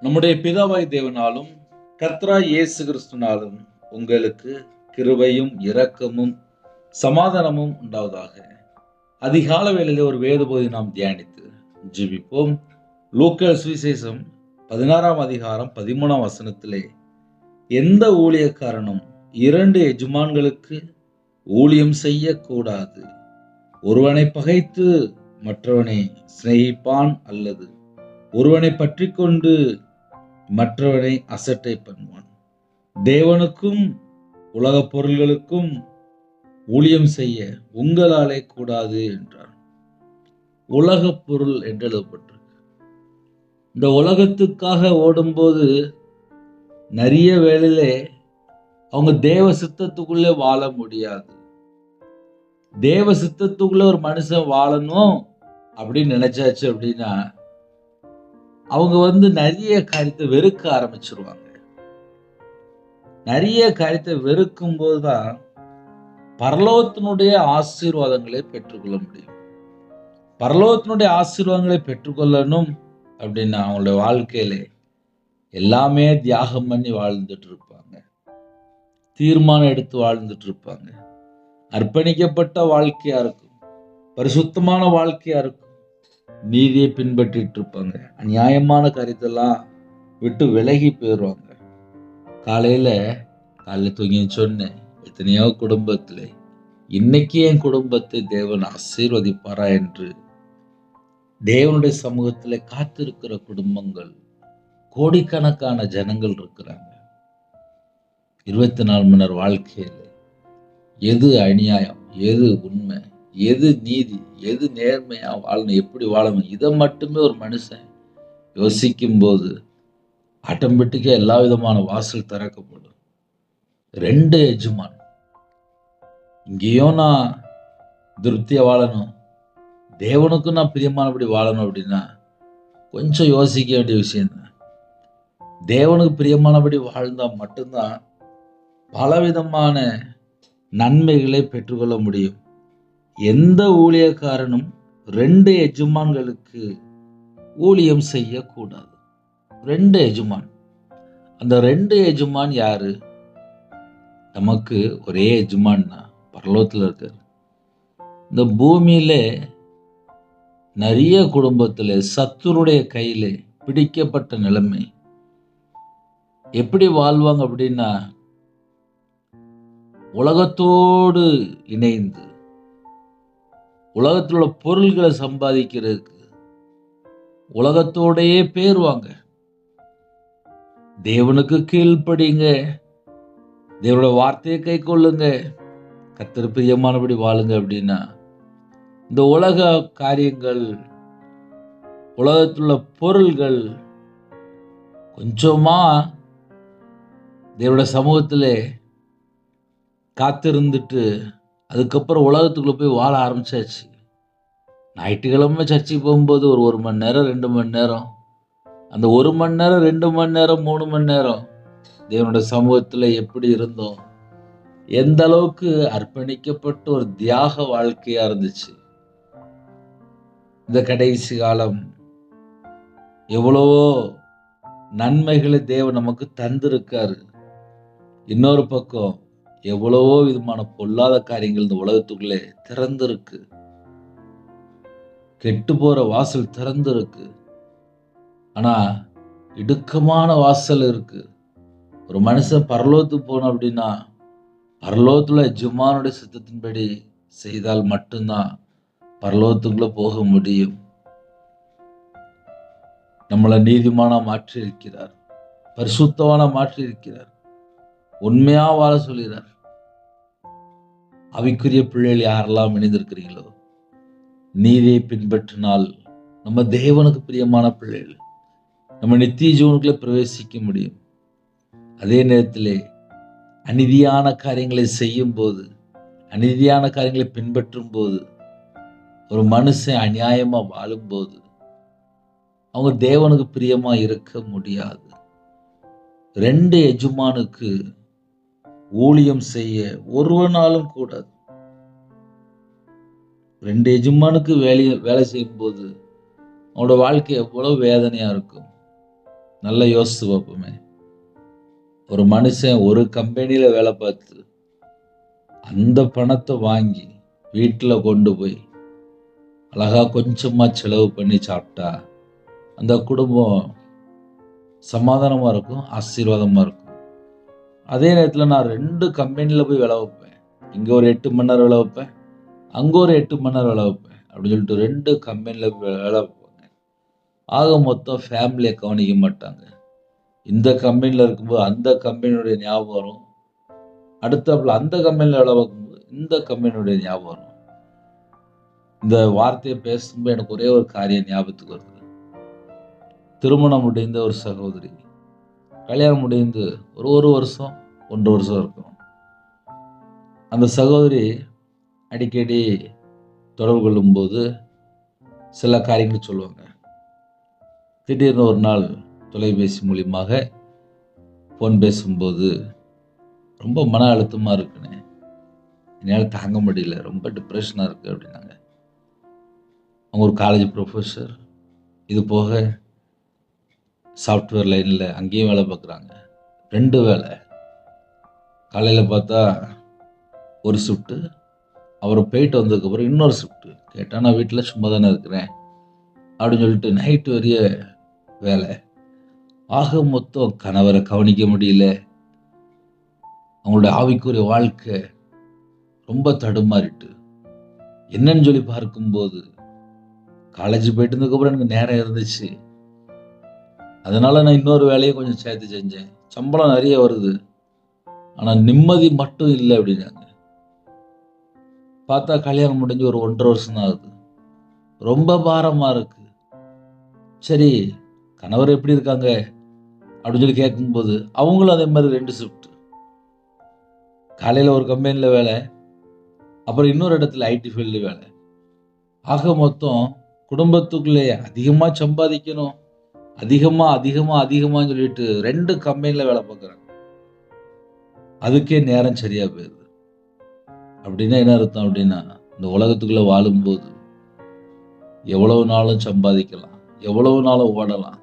நம்முடைய பிதாவாய் தேவனாலும் கர்த்தராய் இயேசு கிறிஸ்துவினாலும் உங்களுக்கு கிருபையும் இரக்கமும் சமாதானமும் உண்டாவதாக. அதிகால வேளையிலே ஒரு வேத பகுதி நாம் தியானித்து ஜெபிப்போம். லூக்கா சுவிசேஷம் 16ஆம் அதிகாரம் 13ஆம் வசனத்திலே, எந்த ஊழியக்காரனும் 2 எஜமான்களுக்கு ஊழியம் செய்யக்கூடாது, ஒருவனை பகைத்து மற்றவனை சிநேகிப்பான், அல்லது ஒருவனை பற்றி கொண்டு மற்றவனை அசட்டை பண்ணுவான். தேவனுக்கும் உலக பொருள்களுக்கும் ஊழியம் செய்ய உங்களாலே கூடாது என்றார். உலக பொருள் என்று எழுதப்பட்டிருக்கு. இந்த உலகத்துக்காக ஓடும்போது நிறைய வேளையிலே அவங்க தேவ சித்தத்துக்குள்ளே வாழ முடியாது. தேவ சித்தத்துக்குள்ள ஒரு மனுஷன் வாழணும் அப்படின்னு நினைச்சாச்சு அப்படின்னா அவங்க நிறைய காரியத்தை வெறுக்க ஆரம்பிச்சிருவாங்க. நிறைய காரியத்தை வெறுக்கும் போதுதான் பரலோகத்தினுடைய ஆசீர்வாதங்களை பெற்றுக்கொள்ள முடியும். பரலோகத்தினுடைய ஆசீர்வாதங்களை பெற்றுக்கொள்ளணும் அப்படின்னா அவங்களுடைய வாழ்க்கையில எல்லாமே தியாகம் பண்ணி வாழ்ந்துட்டு இருப்பாங்க. தீர்மானம் எடுத்து வாழ்ந்துட்டு இருப்பாங்க. அர்ப்பணிக்கப்பட்ட வாழ்க்கையா இருக்கும். பரிசுத்தமான வாழ்க்கையா இருக்கும். நீதியை பின்பற்றிட்டு இருப்பாங்க. அநியாயமான காரியத்தெல்லாம் விட்டு விலகி போயிடுவாங்க. காலையில தூங்கி சொன்னேன், எத்தனையோ குடும்பத்துல இன்னைக்கு என் குடும்பத்தை தேவன் ஆசீர்வதிப்பாரா என்று தேவனுடைய சமூகத்துல காத்திருக்கிற குடும்பங்கள், கோடிக்கணக்கான ஜனங்கள் இருக்கிறாங்க. 24 மணி நேரம் வாழ்க்கையில எது அநியாயம், எது உண்மை, எது நீதி, எது நேர்மையா வாழணும், எப்படி வாழணும், இதை மட்டுமே ஒரு மனுஷன் யோசிக்கும் போது ஆட்டோமேட்டிக்கா எல்லா விதமான வாசல் திறக்கப்படும். 2 எஜமான், இங்கேயும் நான் திருப்தியா வாழணும், தேவனுக்கும் நான் பிரியமானபடி வாழணும் அப்படின்னா கொஞ்சம் யோசிக்க வேண்டிய விஷயம் தான். தேவனுக்கு பிரியமானபடி வாழ்ந்தா மட்டும்தான் பலவிதமான நன்மைகளை பெற்றுக்கொள்ள முடியும். எந்த ஊழியக்காரனும் 2 எஜமான்களுக்கு ஊழியம் செய்யக்கூடாது. 2 எஜமான். அந்த 2 எஜமான் யாரு? நமக்கு ஒரே எஜமான் தான், பரலோகத்தில் இருக்காரு. இந்த பூமியில நிறைய குடும்பத்துல சத்துருடைய கையில பிடிக்கப்பட்ட நிலைமை. எப்படி வாழ்வாங்க அப்படின்னா, உலகத்தோடு இணைந்து உலகத்தில் உள்ள பொருள்களை சம்பாதிக்கிறதுக்கு உலகத்தோடையே பேருவாங்க. தேவனுக்கு கீழ்ப்படிங்க, தேவனோட வார்த்தையை கை கொள்ளுங்க, கர்த்தர் பிரியமானபடி வாழுங்க அப்படின்னா இந்த உலக காரியங்கள், உலகத்தில் உள்ள பொருள்கள் கொஞ்சமா தேவனோட சமூகத்தில் காத்திருந்துட்டு அதுக்கப்புறம் உலகத்துக்குள்ள போய் வாழ ஆரம்பிச்சாச்சு. ஞாயிற்றுக்கிழமை சர்ச்சைக்கு போகும்போது ஒரு மணி நேரம் 2 மணி நேரம், அந்த 1 மணி நேரம் 2 மணி நேரம் 3 மணி நேரம் தேவனோட சமூகத்தில் எப்படி இருந்தோம், எந்த அளவுக்கு அர்ப்பணிக்கப்பட்ட ஒரு தியாக வாழ்க்கையா இருந்துச்சு. இந்த கடைசி காலம் எவ்வளவோ நன்மைகளை தேவன் நமக்கு தந்திருக்காரு. இன்னொரு பக்கம் எவ்வளவோ விதமான பொல்லாத காரியங்கள் இந்த உலகத்துக்குள்ளே திறந்திருக்கு. கெட்டு போற வாசல் திறந்திருக்கு. ஆனா இடுக்கமான வாசல் இருக்கு. ஒரு மனுஷன் பரலோகத்துக்கு போனோம் அப்படின்னா பரலோகத்துல எஜமானுடைய சித்தத்தின்படி செய்தால் மட்டும்தான் பரலோகத்துக்குள்ள போக முடியும். நம்மளை நீதிமானா மாற்றி இருக்கிறார், பரிசுத்தவானா மாற்றி இருக்கிறார், உண்மையா வாழ சொல்கிறார். ஆவிக்குரிய பிள்ளைகள் யாரெல்லாம் இணைந்திருக்கிறீங்களோ, நீதியை பின்பற்றினால் நம்ம தேவனுக்கு பிரியமான பிள்ளைகள், நம்ம நித்திய ஜீவனுக்குள்ள பிரவேசிக்க முடியும். அதே நேரத்திலே அநீதியான காரியங்களை செய்யும் போது, அநீதியான காரியங்களை பின்பற்றும் போது, ஒரு மனுஷன் அநியாயமா வாழும்போது அவங்க தேவனுக்கு பிரியமா இருக்க முடியாது. 2 எஜமானுக்கு ஊழியம் செய்ய ஒருவனாலும் கூடாது. 2 எஜமானுக்கு வேலை செய்யும் போது அவனோட வாழ்க்கை எவ்வளவு வேதனையா இருக்கும். நல்ல யோசித்து பார்ப்போமே. ஒரு மனுஷன் ஒரு கம்பெனியில் வேலை பார்த்து அந்த பணத்தை வாங்கி வீட்டில் கொண்டு போய் அழகா கொஞ்சமாக செலவு பண்ணி சாப்பிட்டா அந்த குடும்பம் சமாதானமாக இருக்கும், ஆசீர்வாதமாக இருக்கும். அதே நேரத்தில் நான் 2 கம்பெனியில் போய் வேலை வைப்பேன். இங்கே ஒரு 8 மணி நேரம் வேலை வைப்பேன், அங்கே ஒரு 8 மணி நேரம் வேலை வைப்பேன் அப்படின்னு சொல்லிட்டு 2 கம்பெனியில் போய் வேலை வைப்பாங்க. ஆக மொத்தம் ஃபேமிலியை கவனிக்க மாட்டாங்க. இந்த கம்பெனியில் இருக்கும்போது அந்த கம்பெனியுடைய ஞாபகம் வரும், அடுத்தாப்புல அந்த கம்பெனியில் வேலை பார்க்கும்போது இந்த கம்பெனியுடைய ஞாபகம் வரும். இந்த வார்த்தையை பேசும்போது எனக்கு ஒரே ஒரு காரியம் ஞாபகத்துக்கு வருது. திருமணம் முடிந்த ஒரு சகோதரி, கல்யாணம் முடிந்து ஒரு வருஷம் 1 வருஷம் இருக்கும். அந்த சகோதரி அடிக்கடி தொடர்பு கொள்ளும்போது சில காரியங்கள் சொல்லுவாங்க. திடீர்னு ஒரு நாள் தொலைபேசி மூலியமாக ஃபோன் பேசும்போது, ரொம்ப மன அழுத்தமாக இருக்குண்ணே, என்னால் தாங்க முடியல, ரொம்ப டிப்ரெஷனாக இருக்குது அப்படின்னாங்க. அவங்க ஒரு காலேஜ் ப்ரொஃபஸர், இது போக சாஃப்ட்வேர் லைனில் அங்கேயும் வேலை பார்க்குறாங்க. 2 வேலை. காலையில் பார்த்தா ஒரு ஷிஃப்ட்டு, அவர் போயிட்டு வந்ததுக்கப்புறம் இன்னொரு ஷிஃப்ட்டு. கேட்டால் நான் வீட்டில் சும்மா தானே இருக்கிறேன் அப்படின்னு சொல்லிட்டு நைட்டு வரைய வேலை. ஆக மொத்தம் கணவரை கவனிக்க முடியல. அவங்களுடைய ஆவிக்குரிய வாழ்க்கை ரொம்ப தடுமாறிட்டு. என்னன்னு சொல்லி பார்க்கும்போது, காலேஜ் போயிட்டு இருந்ததுக்கப்புறம் எனக்கு நேரம் இருந்துச்சு, அதனால நான் இன்னொரு வேலையை கொஞ்சம் சேர்த்து செஞ்சேன், சம்பளம் நிறைய வருது, ஆனால் நிம்மதி மட்டும் இல்லை அப்படின்னாங்க. பார்த்தா கல்யாணம் முடிஞ்சு ஒரு 1.5 வருஷம் தான் ஆகுது. ரொம்ப பாரமாக இருக்கு. சரி, கணவர் எப்படி இருக்காங்க அப்படின்னு சொல்லி கேட்கும்போது, அவங்களும் அதே மாதிரி 2 ஷிஃப்ட். காலையில் ஒரு கம்பெனியில் வேலை, அப்புறம் இன்னொரு இடத்துல ஐடி ஃபீல்டு வேலை. ஆக மொத்தம் குடும்பத்துக்குள்ளே அதிகமாக சம்பாதிக்கணும், அதிகமாக சொல்லிட்டு 2 கம்பெனியில் வேலை பார்க்குறாங்க. அதுக்கே நேரம் சரியாக போயிடுது. அப்படின்னா என்ன அர்த்தம் அப்படின்னா, இந்த உலகத்துக்குள்ளே வாழும்போது எவ்வளவு நாளும் சம்பாதிக்கலாம், எவ்வளவு நாளும் ஓடலாம்.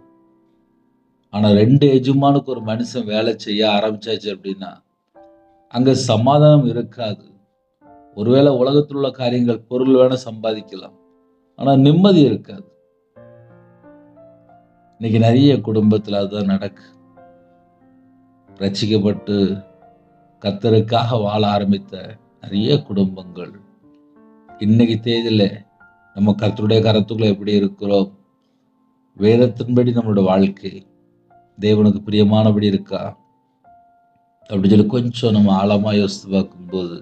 ஆனால் 2 எஜமானுக்கு ஒரு மனுஷன் வேலை செய்ய ஆரம்பிச்சாச்சு அப்படின்னா அங்கே சமாதானம் இருக்காது. ஒருவேளை உலகத்தில் உள்ள காரியங்கள், பொருள் வேணா சம்பாதிக்கலாம், ஆனால் நிம்மதி இருக்காது. இன்னைக்கு நிறைய குடும்பத்தில் அதுதான் நடக்கு. ரட்சிக்கப்பட்டு கர்த்தருக்காக வாழ ஆரம்பித்த நிறைய குடும்பங்கள் இன்னைக்கு தேதியில் நம்ம கர்த்தருடைய கரத்துக்குள்ள எப்படி இருக்கிறோம், வேதத்தின்படி நம்மளோட வாழ்க்கை தேவனுக்கு பிரியமானபடி இருக்கா அப்படின்னு சொல்லி கொஞ்சம் நம்ம ஆழமாக யோசித்து பார்க்கும்போது,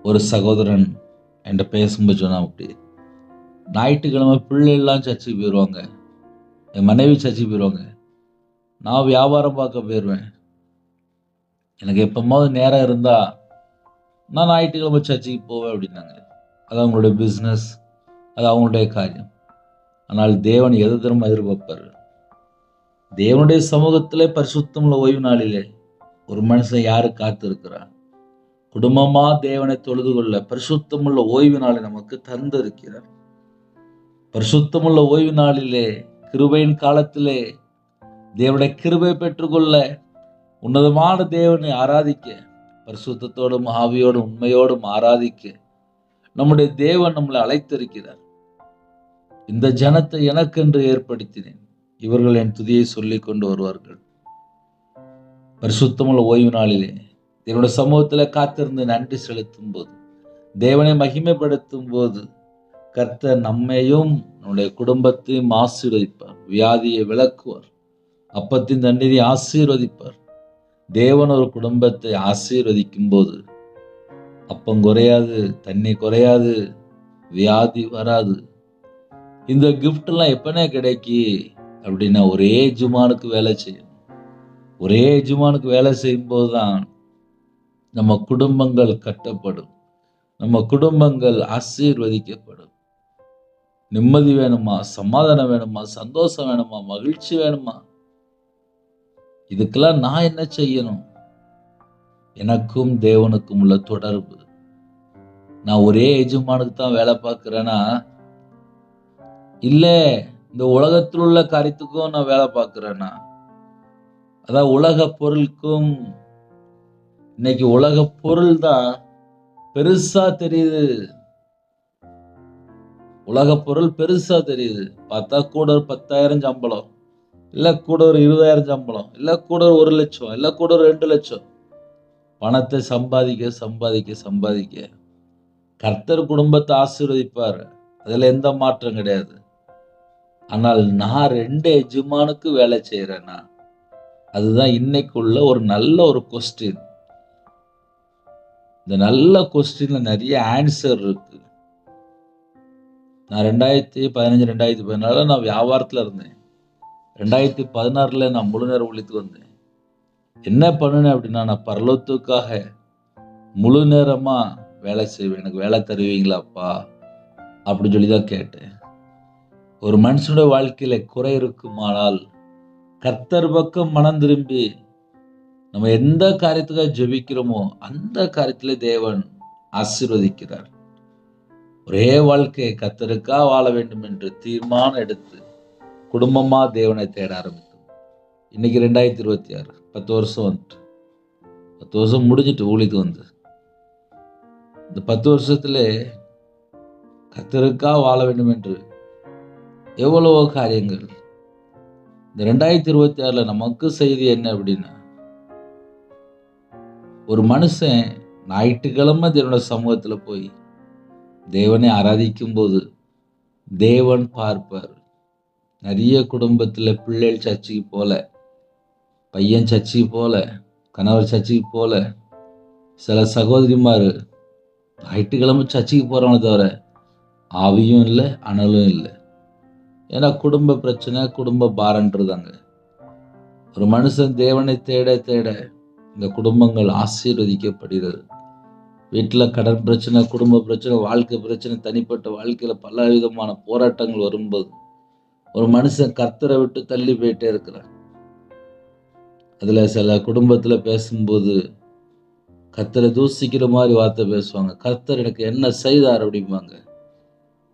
ஒரு சகோதரன் என்கிட்ட பேசும்போது சொன்னா, அப்படி ஞாயிற்றுக்கிழமை பிள்ளைகள்லாம் சர்ச்சுக்கு போயிடுவாங்க, என் மனைவி சர்ச்சுக்கு போயிடுவாங்க, நான் வியாபாரம் பார்க்க போயிடுவேன், எனக்கு எப்போமாவது நேரம் இருந்தால் நான் ஞாயிற்றுக்கிழமை சர்ச்சுக்கு போவேன் அப்படின்னாங்க. அது அவங்களுடைய பிஸ்னஸ், அது அவங்களுடைய காரியம். ஆனால் தேவன் எதை திரும்ப எதிர்பார்ப்பார்? தேவனுடைய சமூகத்திலே பரிசுத்தமுள்ள ஓய்வு நாளிலே ஒரு மனுஷன் யாரு காத்து இருக்கிறார்? குடும்பமா தேவனை தொழுது கொள்ள பரிசுத்தமுள்ள ஓய்வு நாளை நமக்கு தந்திருக்கிறார். பரிசுத்தமுள்ள ஓய்வு நாளிலே, கிருபையின் காலத்திலே தேவனுடைய கிருபை பெற்றுக்கொள்ள, உன்னதமான தேவனை ஆராதிக்க, பரிசுத்தத்தோடும் ஆவியோடும் உண்மையோடும் ஆராதிக்க நம்முடைய தேவன் நம்மளை அழைத்திருக்கிறார். இந்த ஜனத்தை எனக்கென்று ஏற்படுத்தினேன், இவர்கள் என் துதியை சொல்லிக் கொண்டு வருவார்கள். பரிசுத்தமுள்ள ஓய்வு நாளிலே தேவனுடைய சமூகத்தில் காத்திருந்து நன்றி செலுத்தும் போது, தேவனை மகிமைப்படுத்தும் போது, கர்த்தர் நம்மையும் நம்முடைய குடும்பத்தையும் ஆசீர்வதிப்பார், வியாதியை விலக்குவார், அப்பத்தின் தண்ணீரை ஆசீர்வதிப்பார். தேவன் ஒரு குடும்பத்தை ஆசீர்வதிக்கும் போது அப்பம் குறையாது, தண்ணி குறையாது, வியாதி வராது. இந்த கிஃப்ட் எல்லாம் எப்பனே கிடைக்கி அப்படின்னா, ஒரே எஜமானுக்கு வேலை செய்யணும். ஒரே எஜமானுக்கு வேலை செய்யும் போதுதான் நம்ம குடும்பங்கள் கட்டப்படும், நம்ம குடும்பங்கள் ஆசீர்வதிக்கப்படும். நிம்மதி வேணுமா, சமாதானம் வேணுமா, சந்தோஷம் வேணுமா, மகிழ்ச்சி வேணுமா? இதுக்கெல்லாம் நான் என்ன செய்யணும்? எனக்கும் தேவனுக்கும் உள்ள தொடர்பு. நான் ஒரே எஜமானுக்கு தான் வேலை பார்க்கிறேன்னா, இல்ல இந்த உலகத்தில் உள்ள காரியத்துக்கும் நான் வேலை பார்க்கிறேன்னா, அதான் உலக பொருளுக்கும். இன்னைக்கு உலக பொருள் தான் பெருசா தெரியுது. உலக பொருள் பெருசா தெரியுது. பார்த்தா கூட ஒரு 10,000 சம்பளம், இல்ல கூட ஒரு 20,000 சம்பளம், இல்ல கூட ஒரு 1,00,000, இல்ல கூட ஒரு 2,00,000. பணத்தை சம்பாதிக்க சம்பாதிக்க சம்பாதிக்க கர்த்தர் குடும்பத்தை ஆசீர்வதிப்பார். அதுல எந்த மாற்றம் கிடையாது. ஆனால் நான் 2 எஜமானுக்கு வேலை செய்யறேன்னா, அதுதான் இன்னைக்குள்ள ஒரு நல்ல ஒரு கொஸ்டின். இந்த நல்ல கொஸ்டின்ல நிறைய ஆன்சர் இருக்கு. நான் 2015 2014 நான் வியாபாரத்துல இருந்தேன். 2016 நான் முழு நேர ஊழியத்துக்கு வந்தேன். என்ன பண்ணுனேன் அப்படின்னா, நான் பரலோகத்துக்காக முழு நேரமா வேலை செய்வேன். எனக்கு வேலை தருவீங்களாப்பா அப்படின்னு சொல்லி தான் கேட்டேன். ஒரு மனுஷனுடைய வாழ்க்கையில குறை இருக்குமானால் கர்த்தர் பக்கம் மனம் திரும்பி நம்ம எந்த காரியத்துக்காக ஜெபிக்கிறோமோ அந்த காரியத்திலே தேவன் ஆசீர்வதிக்கிறார். ஒரே வாழ்க்கையை கர்த்தருக்கா வாழ வேண்டும் என்று தீர்மானம் எடுத்து குடும்பமா தேவனை தேட ஆரம்பித்தோம். இன்னைக்கு 2026 10 வருஷம் வந்துட்டு, 10 வருஷம் முடிஞ்சிட்டு ஊழியத்துக்கு வந்து, இந்த 10 வருஷத்துல கர்த்தருக்கா வாழ வேண்டும் என்று எவ்வளவோ காரியங்கள். இந்த 2026 நமக்கு செய்தி என்ன அப்படின்னா, ஒரு மனுஷன் ஞாயிற்றுக்கிழமை தேவனுடைய சமூகத்துல போய் தேவனை ஆராதிக்கும் போது தேவன் பார்ப்பார். நிறைய குடும்பத்துல பிள்ளைகள் சர்ச்சுக்கு போல, பையன் சர்ச்சுக்கு போல, கணவர் சர்ச்சுக்கு போல, சில சகோதரிமார் ஞாயிற்றுக்கிழமை சர்ச்சுக்கு போறவங்க தவிர ஆவியும் இல்லை அனலும் இல்லை. ஏன்னா குடும்ப பிரச்சனை, குடும்ப பாரன்றதாங்க. ஒரு மனுஷன் தேவனை தேட தேட இந்த குடும்பங்கள் ஆசீர்வதிக்கப்படுகிறது. வீட்டில் கடன் பிரச்சனை, குடும்ப பிரச்சனை, வாழ்க்கை பிரச்சனை, தனிப்பட்ட வாழ்க்கையில் பல விதமான போராட்டங்கள் வரும்போது ஒரு மனுஷன் கர்த்தரை விட்டு தள்ளி போயிட்டே இருக்கிறான். அதில் சில குடும்பத்தில் பேசும்போது கர்த்தரை தூசிக்கிற மாதிரி வார்த்தை பேசுவாங்க. கர்த்தர் எனக்கு என்ன செய்தார் அப்படிம்பாங்க.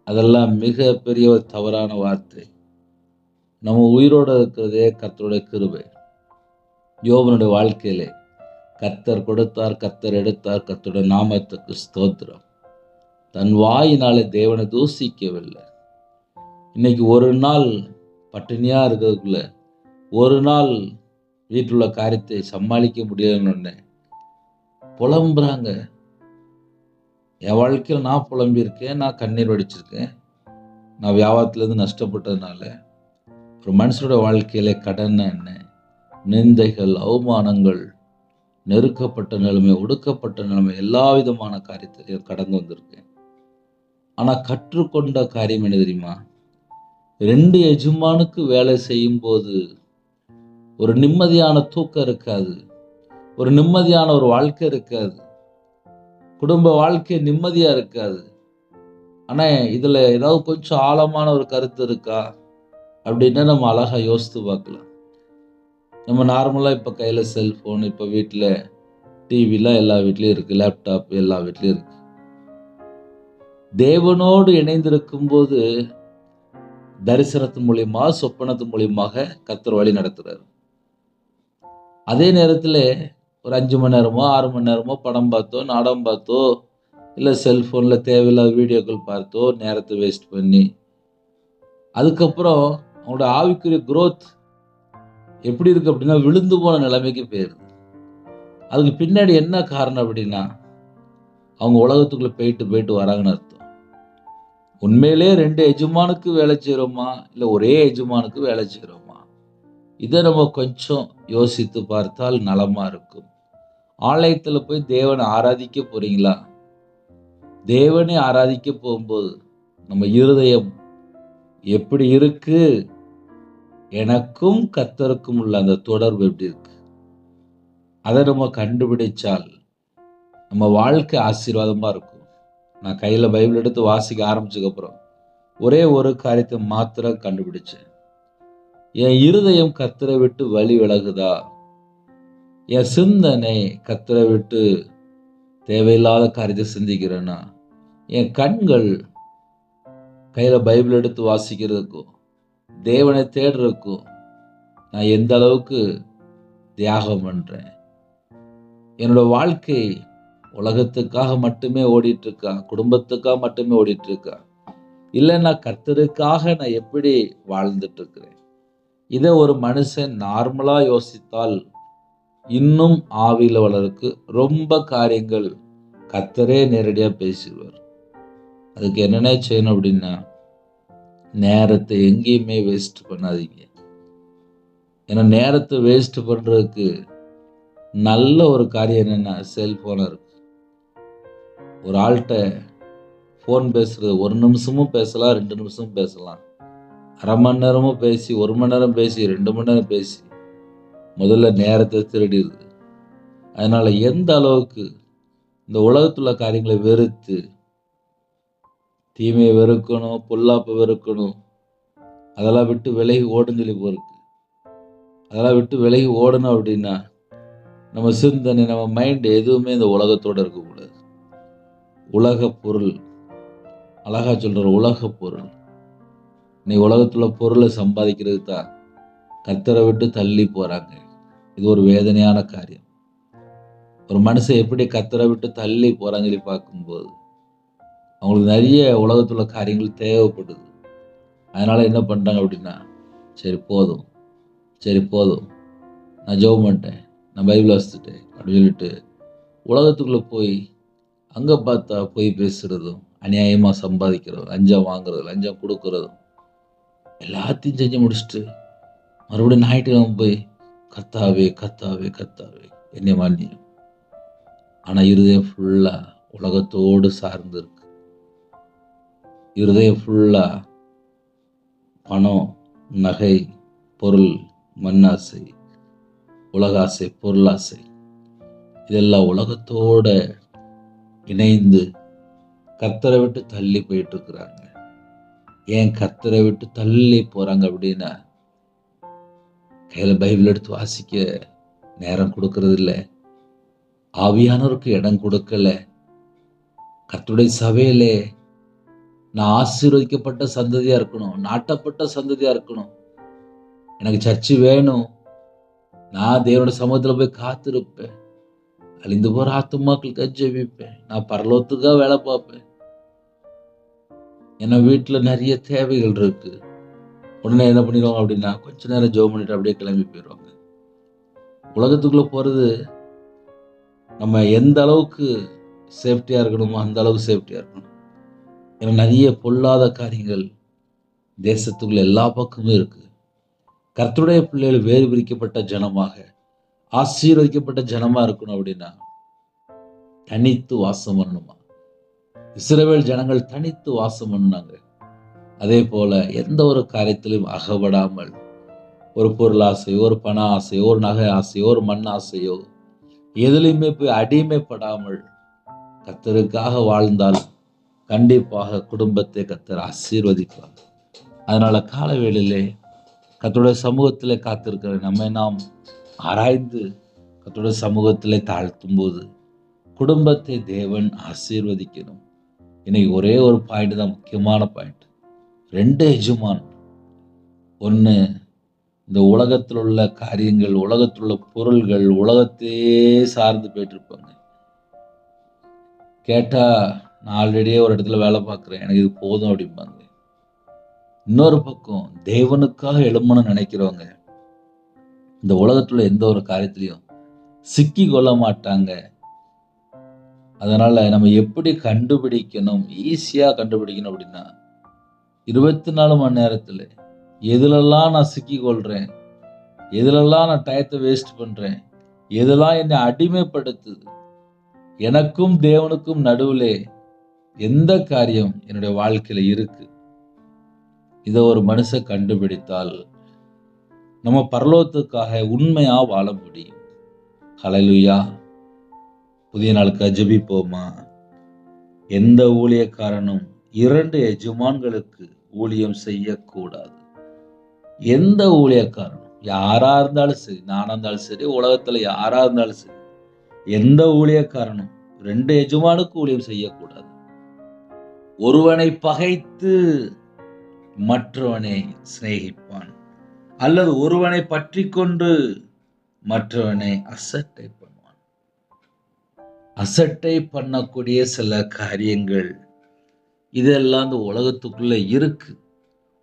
அதெல்லாம் மிக பெரிய ஒரு தவறான வார்த்தை. நம்ம உயிரோடு இருக்கிறதே கர்த்தருடைய கிருபை. யோபனுடைய வாழ்க்கையிலே கர்த்தர் கொடுத்தார், கர்த்தர் எடுத்தார், கர்த்தருடைய நாமத்துக்கு ஸ்தோத்திரம். தன் வாயினாலே தேவனை தூசிக்கவில்லை. இன்னைக்கு ஒரு நாள் பட்டினியா இருக்கிறதுக்குள்ள, ஒரு நாள் வீட்டில் உள்ள காரியத்தை சமாளிக்க முடியலன்னு புலம்புறாங்க. என் வாழ்க்கையில் நான் புலம்பியிருக்கேன், நான் கண்ணீர் வடிச்சிருக்கேன். நான் வியாபாரத்திலேருந்து நஷ்டப்பட்டதுனால. ஒரு மனுஷனோட வாழ்க்கையில கடன் என்ன, நிந்தைகள், அவமானங்கள், நெருக்கப்பட்ட நிலைமை, ஒடுக்கப்பட்ட நிலைமை, எல்லா விதமான காரியத்திலையும் கடந்து வந்திருக்கேன். ஆனா கற்றுக்கொண்ட காரியம் என்ன தெரியுமா? 2 எஜமானுக்கு வேலை செய்யும் போது ஒரு நிம்மதியான தூக்கம் இருக்காது, ஒரு நிம்மதியான ஒரு வாழ்க்கை இருக்காது, குடும்ப வாழ்க்கை நிம்மதியா இருக்காது. ஆனா இதுல ஏதாவது கொஞ்சம் ஆழமான ஒரு கருத்து இருக்கா அப்படின்னா நம்ம அழகா யோசித்து பார்க்கலாம். நம்ம நார்மலாக இப்போ கையில் செல்ஃபோன், இப்போ வீட்டில் டிவிலாம் எல்லா வீட்லேயும் இருக்குது, லேப்டாப் எல்லா வீட்லேயும் இருக்குது. தேவனோடு இணைந்திருக்கும் போது தரிசனத்து மூலியமா, சொப்பனத்து மூலியமாக கர்த்தர் வழி நடத்துறாரு. அதே நேரத்தில் ஒரு 5 மணி நேரமோ 6 மணி நேரமோ படம் பார்த்தோ, நாடகம் பார்த்தோ, இல்லை செல்ஃபோனில் தேவையில்லாத வீடியோக்கள் பார்த்தோ நேரத்தை வேஸ்ட் பண்ணி அதுக்கப்புறம் அவங்களோட ஆவிக்குரிய growth எப்படி இருக்கு அப்படின்னா விழுந்து போன நிலைமைக்கு போயிருது. அதுக்கு பின்னாடி என்ன காரணம் அப்படின்னா அவங்க உலகத்துக்குள்ள போயிட்டு போயிட்டு வராங்கன்னு அர்த்தம். உண்மையிலே 2 எஜமானுக்கு வேலை செய்கிறோமா, இல்லை ஒரே எஜமானுக்கு வேலை செய்கிறோமா? இதை நம்ம கொஞ்சம் யோசித்து பார்த்தால் நலமா இருக்கும். ஆலயத்தில் போய் தேவனை ஆராதிக்க போறீங்களா? தேவனை ஆராதிக்க போகும்போது நம்ம இருதயம் எப்படி இருக்கு, எனக்கும் கர்த்தருக்கும் உள்ள அந்த தொடர்பு எப்படி இருக்கு, அதை நம்ம கண்டுபிடிச்சால் நம்ம வாழ்க்கை ஆசீர்வாதமா இருக்கும். நான் கையில பைபிள் எடுத்து வாசிக்க ஆரம்பிச்சதுக்கப்புறம் ஒரே ஒரு காரியத்தை மாத்திரம் கண்டுபிடிச்சேன். என் இருதயம் கர்த்தரை விட்டு வழி விலகுதா, என் சிந்தனை கர்த்தரை விட்டு தேவையில்லாத காரியத்தை சிந்திக்கிறேன்னா, என் கண்கள் கையில பைபிள் எடுத்து வாசிக்கிறதுக்கும் தேவனை தேடுறதுக்கும் நான் எந்த அளவுக்கு தியாகம் பண்றேன். என்னோட வாழ்க்கை உலகத்துக்காக மட்டுமே ஓடிட்டு இருக்கா, குடும்பத்துக்காக மட்டுமே ஓடிட்டு இருக்கா, இல்லை நான் கர்த்தருக்காக நான் எப்படி வாழ்ந்துட்டு இருக்கிறேன்? இதை ஒரு மனுஷன் நார்மலா யோசித்தால் இன்னும் ஆவியில வளருக்கு ரொம்ப காரியங்கள் கர்த்தரே நேரடியா பேசுவார். அதுக்கு என்னென்ன செய்யணும் அப்படின்னா, நேரத்தை எங்கேயுமே வேஸ்ட் பண்ணாதீங்க. ஏன்னா நேரத்தை வேஸ்ட் பண்றதுக்கு நல்ல ஒரு காரியம் என்னன்னா, செல்போனா இருக்கு. ஒரு ஆள்கிட்ட ஃபோன் பேசுறது 1 நிமிஷமும் பேசலாம், 2 நிமிஷமும் பேசலாம், அரை மணி நேரமும் பேசி, 1 மணி நேரம் பேசி, 2 மணி நேரம் பேசி முதல்ல நேரத்தை திருடிடுது. அதனால எந்த அளவுக்கு இந்த உலகத்துல காரியங்களை வெறுத்து, தீமையை வெறுக்கணும், பொல்லாப்பை வெறுக்கணும், அதெல்லாம் விட்டு விலகி ஓடுன்னு சொல்லி போருக்கு. அதெல்லாம் விட்டு விலகி ஓடணும் அப்படின்னா நம்ம சிந்தனை, நம்ம மைண்ட் எதுவுமே இந்த உலகத்தோட இருக்கக்கூடாது. உலக பொருள், அழகா சொல்ற உலக பொருள். நீ உலகத்துல பொருளை சம்பாதிக்கிறது தான் கர்த்தரை விட்டு தள்ளி போறாங்க. இது ஒரு வேதனையான காரியம். ஒரு மனுஷன் எப்படி கர்த்தரை விட்டு தள்ளி போறான்னு சொல்லி பார்க்கும்போது அவங்களுக்கு நிறைய உலகத்துல காரியங்கள் தேவைப்படுது. அதனால என்ன பண்றாங்க அப்படின்னா, சரி போதும், சரி போதும், நான் ஜெபம் பண்ணிட்டேன், நான் பைபிள் வாசித்துட்டேன் அப்படின்னு சொல்லிட்டு உலகத்துக்குள்ள போய் அங்க பார்த்தா போய் பேசுறதும், அநியாயமா சம்பாதிக்கிறதும், லஞ்சம் வாங்குறதும், லஞ்சம் கொடுக்கறதும், எல்லாத்தையும் செஞ்சு முடிச்சுட்டு மறுபடியும் ஞாயிற்றுக்கிழமை போய் கர்த்தாவே கர்த்தாவே கர்த்தாவே என்னை மன்னியும். ஆனா இருதயம் ஃபுல்லா உலகத்தோடு சார்ந்து இருக்கு. இருதயம் ஃபுல்லா பணம், நகை, பொருள், மண்ணாசை, உலகாசை, பொருளாசை, இதெல்லாம் உலகத்தோட இணைந்து கர்த்தரை விட்டு தள்ளி போயிட்டு இருக்கிறாங்க. ஏன் கர்த்தரை விட்டு தள்ளி போறாங்க அப்படின்னா, கையில பைபிள் எடுத்து வாசிக்க நேரம் கொடுக்கறது இல்லை, ஆவியானவருக்கு இடம் கொடுக்கல. கர்த்தருடைய சபையிலே நான் ஆசீர்வதிக்கப்பட்ட சந்ததியா இருக்கணும், நாட்டப்பட்ட சந்ததியா இருக்கணும், எனக்கு சர்ச்சு வேணும், நான் தேவனோட சமூகத்துல போய் காத்திருப்பேன், அழிந்து போற ஆத்துமாக்களுக்கு ஜெபிப்பேன், நான் பரலோகத்துக்காக வேலை பார்ப்பேன், ஏன்னா வீட்டுல நிறைய தேவைகள் இருக்கு. உடனே என்ன பண்ணிடுவாங்க அப்படின்னா, கொஞ்ச நேரம் ஜெபம் பண்ணிட்டு அப்படியே கிளம்பி போயிடுவாங்க. உலகத்துக்குள்ள போறது நம்ம எந்த அளவுக்கு சேஃப்டியா இருக்கணுமோ அந்த அளவுக்கு சேஃப்டியா இருக்கணும். ஏன்னா நிறைய பொல்லாத காரியங்கள் தேசத்துக்குள்ள எல்லா பக்கமும் இருக்கு. கர்த்தருடைய பிள்ளைகள் வேறு பிரிக்கப்பட்ட ஜனமாக, ஆசீர்வதிக்கப்பட்ட ஜனமா இருக்கணும் அப்படின்னா தனித்து வாசம் பண்ணணுமா. இஸ்ரவேல் ஜனங்கள் தனித்து வாசம் பண்ணாங்க. அதே போல எந்த ஒரு காரியத்திலும் அகப்படாமல், ஒரு பொருள் ஆசையோ, ஒரு பண ஆசையோ, ஒரு நகை ஆசையோ, ஒரு மண் ஆசையோ, எதுலையுமே போய் அடிமைப்படாமல் கர்த்தருக்காக வாழ்ந்தால் கண்டிப்பாக குடும்பத்தை கர்த்தர் ஆசீர்வதிப்பார். அதனால கால வேளையிலே கர்த்தருடைய சமூகத்திலே காத்திருக்கிற நம்மை நாம் ஆராய்ந்து கர்த்தருடைய சமூகத்திலே தாழ்த்தும் போது குடும்பத்தை தேவன் ஆசீர்வதிக்கணும். இன்னைக்கு ஒரே ஒரு பாயிண்ட் தான் முக்கியமான பாயிண்ட். 2 எஜமான். ஒன்று, இந்த உலகத்தில் உள்ள காரியங்கள், உலகத்தில் உள்ள பொருள்கள், உலகத்தையே சார்ந்து போயிட்டு இருப்பாங்க. கேட்டா நான் ஆல்ரெடியே ஒரு இடத்துல வேலை பார்க்குறேன், எனக்கு இது போதும் அப்படிம்பாங்க. இன்னொரு பக்கம் தேவனுக்காக எழும்பணும்னு நினைக்கிறவங்க இந்த உலகத்துல எந்த ஒரு காரியத்திலையும் சிக்கி கொள்ள மாட்டாங்க. அதனால நம்ம எப்படி கண்டுபிடிக்கணும், ஈஸியா கண்டுபிடிக்கணும் அப்படின்னா, 24 மணி நேரத்துல எதுலெல்லாம் நான் சிக்கி கொள்றேன், எதுலெல்லாம் நான் டயத்தை வேஸ்ட் பண்றேன், எதெல்லாம் என்னை அடிமைப்படுத்துது, எனக்கும் தேவனுக்கும் நடுவிலே எந்த காரியம் என்னுடைய வாழ்க்கையில இருக்கு, இதை ஒரு மனுஷன் கண்டுபிடித்தால் நம்ம பரலோகத்துக்காக உண்மையா வாழ முடியும். ஹல்லேலூயா. புதிய நாளுக்கு ஜெபிப்போமா. எந்த ஊழியக்காரனும் 2 எஜமான்களுக்கு ஊழியம் செய்யக்கூடாது. எந்த ஊழியக்காரனும், யாரா இருந்தாலும் சரி, நானா இருந்தாலும் சரி, உலகத்துல யாரா இருந்தாலும் சரி, எந்த ஊழியக்காரனும் 2 எஜமானுக்கு ஊழியம் செய்யக்கூடாது. ஒருவனை பகைத்து மற்றவனை சிநேகிப்பான், அல்லது ஒருவனை பற்றி கொண்டு மற்றவனை அசட்டை பண்ணுவான். அசட்டை பண்ணக்கூடிய சில காரியங்கள் இதெல்லாம் இந்த உலகத்துக்குள்ள இருக்கு.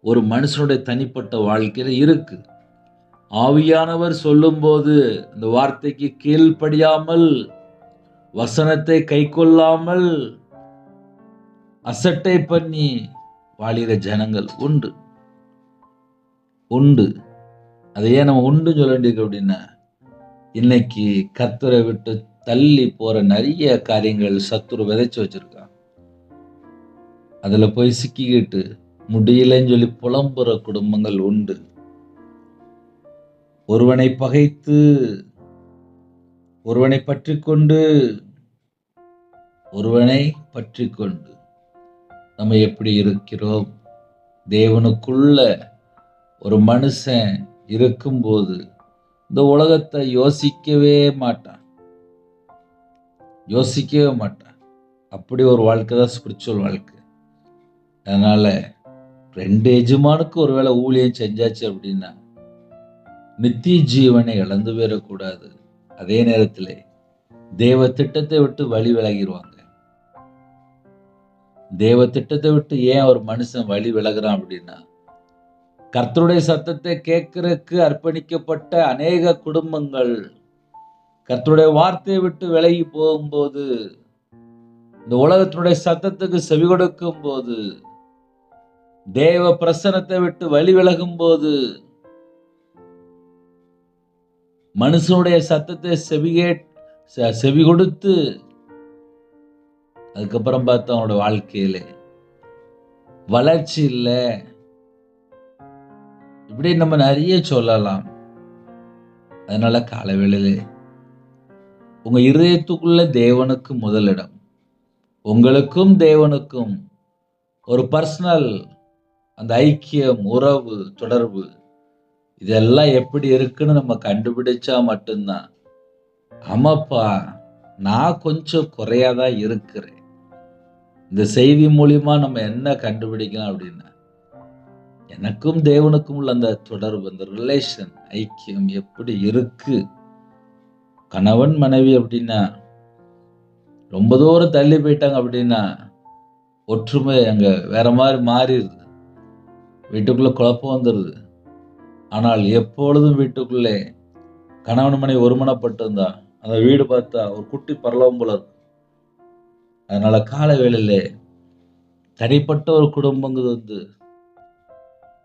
ஒரு மனுஷனுடைய தனிப்பட்ட வாழ்க்கையில இருக்கு. ஆவியானவர் சொல்லும்போது அந்த வார்த்தைக்கு கீழ்ப்படியாமல், வசனத்தை கைக்கொள்ளாமல் அசட்டை பண்ணி வாழிற ஜனங்கள் உண்டு உண்டு. அதை ஏன் நம்ம உண்டு சொல்ல வேண்டியிருக்கு அப்படின்னா, இன்னைக்கு கர்த்தரை விட்டு தள்ளி போற நிறைய காரியங்கள் சத்துரு விதைச்சு வச்சிருக்கான். அதுல போய் சிக்கிக்கிட்டு முடியலன்னு சொல்லி புலம்புற குடும்பங்கள் உண்டு. ஒருவனை பகைத்து, ஒருவனை பற்றி கொண்டு நம்ம எப்படி இருக்கிறோம்? தேவனுக்குள்ள ஒரு மனுஷன் இருக்கும்போது இந்த உலகத்தை யோசிக்கவே மாட்டான். அப்படி ஒரு வாழ்க்கை தான் ஸ்பிரிச்சுவல் வாழ்க்கை. அதனால 2 எஜமானுக்கு ஒருவேளை ஊழியம் செஞ்சாச்சு அப்படின்னா நித்திய ஜீவனை இழந்து போயிடக்கூடாது. அதே நேரத்தில் தேவ திட்டத்தை விட்டு வழி விலகிடுவாங்க. தேவ திட்டத்தை விட்டு ஏன் ஒரு மனுஷன் வழி விலகுறான் அப்படின்னா, கர்த்தருடைய சத்தத்தை கேட்கறதுக்கு அர்ப்பணிக்கப்பட்ட அநேக குடும்பங்கள் கர்த்தருடைய வார்த்தையை விட்டு விலகி போகும்போது, இந்த உலகத்தினுடைய சத்தத்துக்கு செவி கொடுக்கும் போது, தேவ பிரசனத்தை விட்டு வழி விலகும் போது, மனுஷனுடைய சத்தத்தை செவி கொடுத்து அதுக்கப்புறம் பார்த்தா அவனோட வாழ்க்கையில வளர்ச்சி இல்லை. இப்படி நம்ம நிறைய சொல்லலாம். அதனால காலவேளையிலே உங்க இருதயத்துக்குள்ள தேவனுக்கு முதலிடம், உங்களுக்கும் தேவனுக்கும் ஒரு பர்சனல் அந்த ஐக்கியம், உறவு, தொடர்பு இதெல்லாம் எப்படி இருக்குன்னு நம்ம கண்டுபிடிச்சா மட்டும்தான், ஆமாப்பா நான் கொஞ்சம் குறையாதான் இருக்கிறேன். இந்த செய்தி மூலியமா நம்ம என்ன கண்டுபிடிக்கலாம் அப்படின்னா, எனக்கும் தேவனுக்கும் உள்ள அந்த தொடர்பு, அந்த ரிலேஷன், ஐக்கியம் எப்படி இருக்கு. கணவன் மனைவி அப்படின்னா ரொம்ப தூரம் தள்ளி போயிட்டாங்க அப்படின்னா ஒற்றுமை அங்க வேற மாதிரி மாறிடுது. வீட்டுக்குள்ள குழப்பம் வந்துடுது. ஆனால் எப்பொழுதும் வீட்டுக்குள்ளே கணவன் மனைவி ஒருமனப்பட்டிருந்தா அந்த வீடு பார்த்தா ஒரு குட்டி பரலோகம் போல இருக்கும். அதனால கால வேளையில தனிப்பட்ட ஒரு குடும்பங்கிறது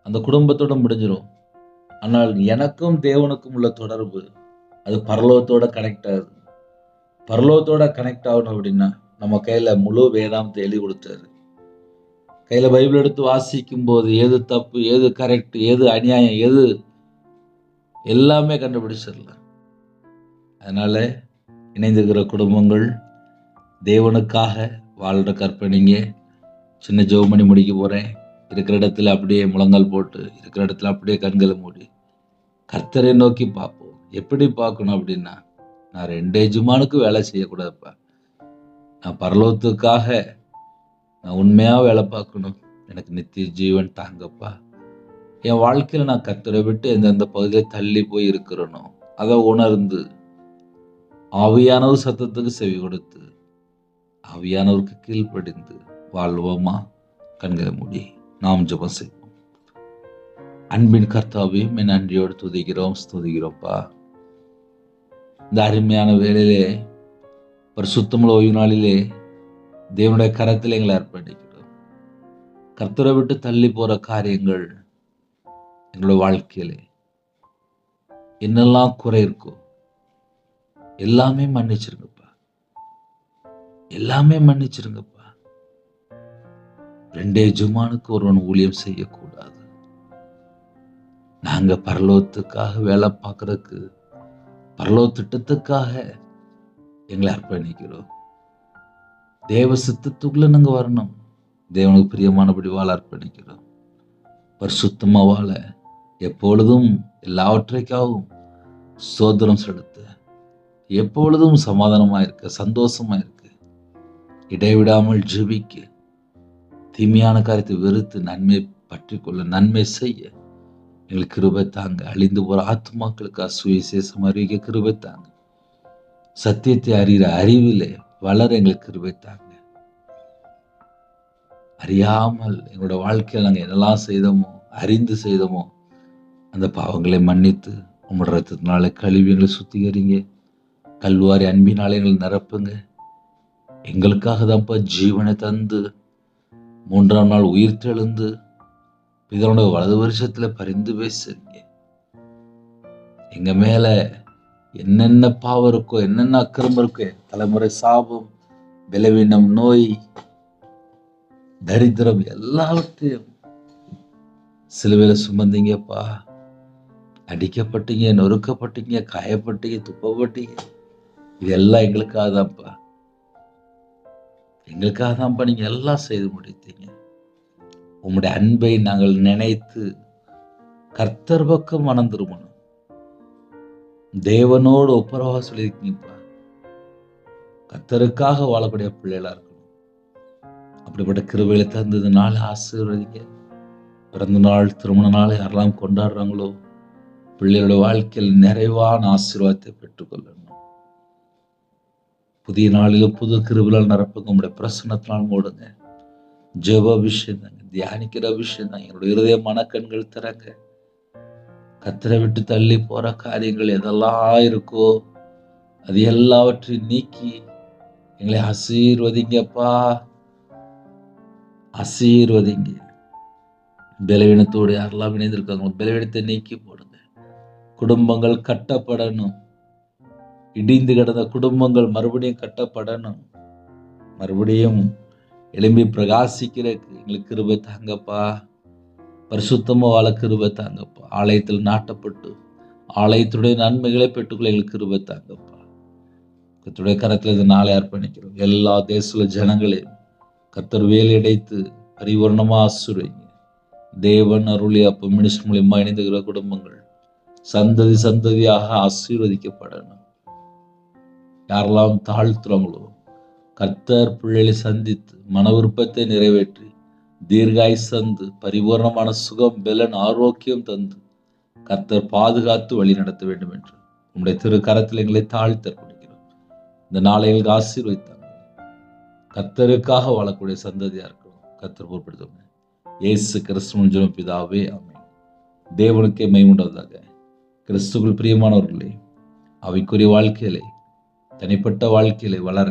அந்த குடும்பத்தோட முடிஞ்சிடும். ஆனால் எனக்கும் தேவனுக்கும் உள்ள தொடர்பு அது பரலோகத்தோட கனெக்ட் ஆகுது. பரலோகத்தோட கனெக்ட் ஆகணும் அப்படின்னா நம்ம கையில முழு வேதாந்தத்தை எழுதி கொடுத்தாரு. கையில பைபிள் எடுத்து வாசிக்கும் போது எது தப்பு, எது கரெக்ட், எது அநியாயம், எது எல்லாமே கண்டுபிடிச்சிடலாம். அதனால இணைந்திருக்கிற குடும்பங்கள் தேவனுக்காக வாழ்ற கற்பனைங்க. சின்ன ஜெபம் பண்ணி முடிக்க போறேன். இருக்கிற இடத்துல அப்படியே முழங்கால் போட்டு, இருக்கிற இடத்துல அப்படியே கண்களை மூடி கர்த்தரை நோக்கி பார்ப்போம். எப்படி பார்க்கணும் அப்படின்னா, நான் 2 எஜமானுக்கு வேலை செய்யக்கூடாதுப்பா. நான் பரலோகத்துக்காக நான் உண்மையா வேலை பார்க்கணும். எனக்கு நித்திய ஜீவன் தாங்கப்பா. என் வாழ்க்கையில நான் கர்த்தரை விட்டு எந்தெந்த பகுதியில் தள்ளி போய் இருக்கிறேனோ அதை உணர்ந்து ஆவியானவர் சத்தத்துக்கு செவி கொடுத்து ஆவியானவருக்கு கீழ்ப்படிந்து வாழ்வோமா? கண்களை மூடி நாம் ஜெபம் செய்வோம். அன்பின் கர்த்தாவே, நன்றியோடு துதிக்கிறோம், ஸ்துதிக்கிறோம்ப்பா. இந்த அருமையான வேளையிலே, பரிசுத்தமுள்ள ஓய்வு நாளிலே தேவனுடைய கரத்தில் எங்களை அர்ப்பணிக்கிறோம். கர்த்தரை விட்டு தள்ளி போற காரியங்கள் எங்களோட வாழ்க்கையிலே என்னெல்லாம் குறை இருக்கோ எல்லாமே மன்னிச்சிருங்கப்பா. 2 எஜமானுக்கு ஒருவன் ஊழியம் செய்யக்கூடாது. நாங்க பரலோகத்துக்காக வேலை பார்க்கறதுக்கு, பரலோக திட்டத்துக்காக எங்களை அர்ப்பணிக்கிறோம். தேவ சித்தத்துக்குள்ள நாங்க வரணும். தேவனுக்கு பிரியமானபடி வாழ அர்ப்பணிக்கிறோம். பரிசுத்தமா வாழ, எப்பொழுதும் எல்லாவற்றைக்காகவும் சோதனம் செலுத்த, எப்பொழுதும் சமாதானமா இருக்க, சந்தோஷமா இருக்க, இடைவிடாமல் ஜெபிக்க, தீமையான காரியத்தை வெறுத்து நன்மை பற்றிக்கொள்ள நன்மை செய்ய எங்களுக்கு கிருபை தாங்க. அழிந்து போற ஆத்துமாக்களுக்கு சுவிசேஷம் அறிவிக்க கிருபை தாங்க. சத்தியத்தை அறிகிற அறிவிலே வளர எங்களுக்கு கிருபை தாங்க. அறியாமல் எங்களோட வாழ்க்கையில் நாங்கள் என்னெல்லாம் செய்தோமோ, அறிந்து செய்தோமோ, அந்த பாவங்களை மன்னித்து உங்களோட ரத்தத்தினால கழுவி எங்களை சுத்திகரிங்க. கல்வாரி அன்பினாலே எங்களை நிரப்புங்க. எங்களுக்காக தான்ப்பா ஜீவனை தந்து 3ஆம் நாள் உயிர் தெழுந்து இதனோட வலது வருஷத்துல பரிந்து பேசுறீங்க. எங்க மேல என்னென்ன பாவம் இருக்கோ, என்னென்ன அக்கிரமம் இருக்கோ, தலைமுறை சாபம், பலவீனம், நோய், தரித்திரம் எல்லாவற்றையும் சிலுவையில சுமந்தீங்கப்பா. அடிக்கப்பட்டீங்க, நொறுக்கப்பட்டீங்க, காயப்பட்டீங்க, துப்பப்பட்டீங்க. இதெல்லாம் எங்களுக்காக தான்ப்பா. எங்களுக்காக தான்ப்பா நீங்க எல்லாம் செய்து முடித்தீங்க. உம்முடைய அன்பை நாங்கள் நினைத்து கர்த்தர் பக்கம் மனம் திரும்பணும். தேவனோடு ஒப்புரவா சொல்லியிருக்கீங்கப்பா. கர்த்தருக்காக வாழக்கூடிய பிள்ளைகளா இருக்கணும். அப்படிப்பட்ட கிருபையில தந்தது நாள் ஆசீர்வதிங்க. பிறந்த நாள், திருமண நாள் யாரெல்லாம் கொண்டாடுறாங்களோ பிள்ளைகளோட வாழ்க்கையில் நிறைவான ஆசீர்வாதத்தை பெற்றுக்கொள்ளணும். புதிய நாளிலும் புது கிருபையால் நிரப்புங்க. உங்களுடைய பிரசன்னத்தினால் மூடுங்க. ஜெப அபிஷேகம் தாங்க, தியானிக்கிற அபிஷேகம் தாங்க. என்னுடைய இருதய மனக்கண்கள் திறங்க. கர்த்தரை விட்டு தள்ளி போற காரியங்கள் எதெல்லாம் இருக்கோ அது எல்லாவற்றையும் நீக்கி எங்களை ஆசீர்வதிங்கப்பா. ஆசீர்வதிங்க. பலவீனத்தோடு யாரெல்லாம் இணைந்திருக்காங்க பலவீனத்தை நீக்கி போடுங்க. குடும்பங்கள் கட்டப்படணும். இடிந்து கிடந்த குடும்பங்கள் மறுபடியும் கட்டப்படணும். மறுபடியும் எழும்பி பிரகாசிக்கிற எங்களுக்கு கிருபை தாங்கப்பா. பரிசுத்தமா வாழ கிருபை தாங்கப்பா. ஆலயத்தில் நாட்டப்பட்டு ஆலயத்துடைய நன்மைகளை பெற்றுக்கொள்ள எங்களுக்கு கிருபை தாங்கப்பா. கர்த்தருடைய கரத்தில் இந்த நாளை அர்ப்பணிக்கிறோம். எல்லா தேச ஜனங்களையும் கர்த்தர் வேலையடைத்து பரிபூர்ணமா ஆசீர்வதிங்க. தேவன் அருளி அப்ப மினிஸ்டர் மூலியமா இணைந்துகிற குடும்பங்கள் சந்ததி சந்ததியாக ஆசீர்வதிக்கப்படணும். யாரெல்லாம் தாழ்த்துறாங்களோ கர்த்தர் பிள்ளைகளை சந்தித்து மன விருப்பத்தை நிறைவேற்றி தீர்காய் சந்து பரிபூர்ணமான சுகம், பலன், ஆரோக்கியம் தந்து கர்த்தர் பாதுகாத்து வழி நடத்த வேண்டும் என்று உங்களுடைய திரு கரத்தில் எங்களை தாழ்த்த கொடுக்கிறோம். இந்த நாளை எங்களுக்கு ஆசீர்வதித்தாங்க. கர்த்தருக்காக வாழக்கூடிய சந்ததியா இருக்கணும். கர்த்தர் பொறுப்படுத்துங்க. இயேசு கிறிஸ்துவின் பிதாவே, ஆமென். தேவனுக்கே மகிமையுண்டாவதாக. கிறிஸ்துவுக்குள் பிரியமானவர்களே, அவைக்குரிய வாழ்க்கையிலே தனிப்பட்ட வாழ்க்கையிலே வளர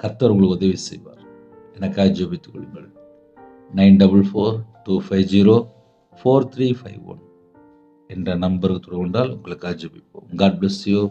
கர்த்தர் உங்களுக்கு உதவி செய்வார். எனக்காக ஜெபித்துக் கொள்ளுங்கள். 9442504351 என்ற நம்பருக்கு தொடர்பு கொண்டால் உங்களுக்காக ஜெபிப்போம். God bless you.